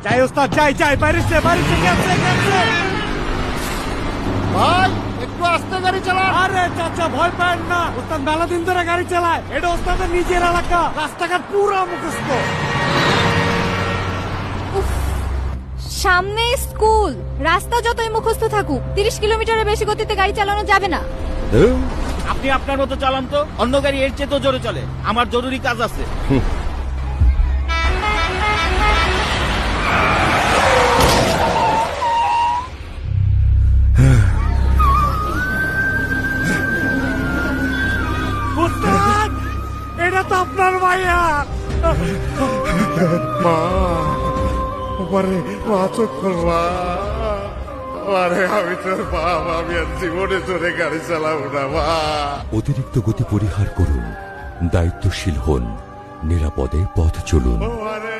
যাই ওস্তাদ, যাই বাইরেছে গেছে। ভাই একটু আস্তে গাড়ি চালান। আরে চাচা ভয় পায় না, ওস্তাদ মেলা দিন ধরে গাড়ি চালায়। এটা ওস্তাদের নিজের এলাকা, রাস্তাঘাট পুরা মুখস্থ। সামনে স্কুল, রাস্তা যতই মুখস্থ থাকুক 30 কিলোমিটারের বেশি গতিতে গাড়ি চালানো যাবে না। আপনি আপনার মতো চালান তো, অন্য গাড়ি এর চেয়ে তো জোরে চলে। আমার জরুরি কাজ আছে। ওস্তাদ এটা তো আপনার ভাইয়া। মা আমারে বাঁচক করবা। আরে আমি তোর বাপ, আমি আর জীবনে তোরে গাড়ি চালাবো না মা। অতিরিক্ত গতি পরিহার করুন, দায়িত্বশীল হন, নিরাপদে পথ চলুন। আরে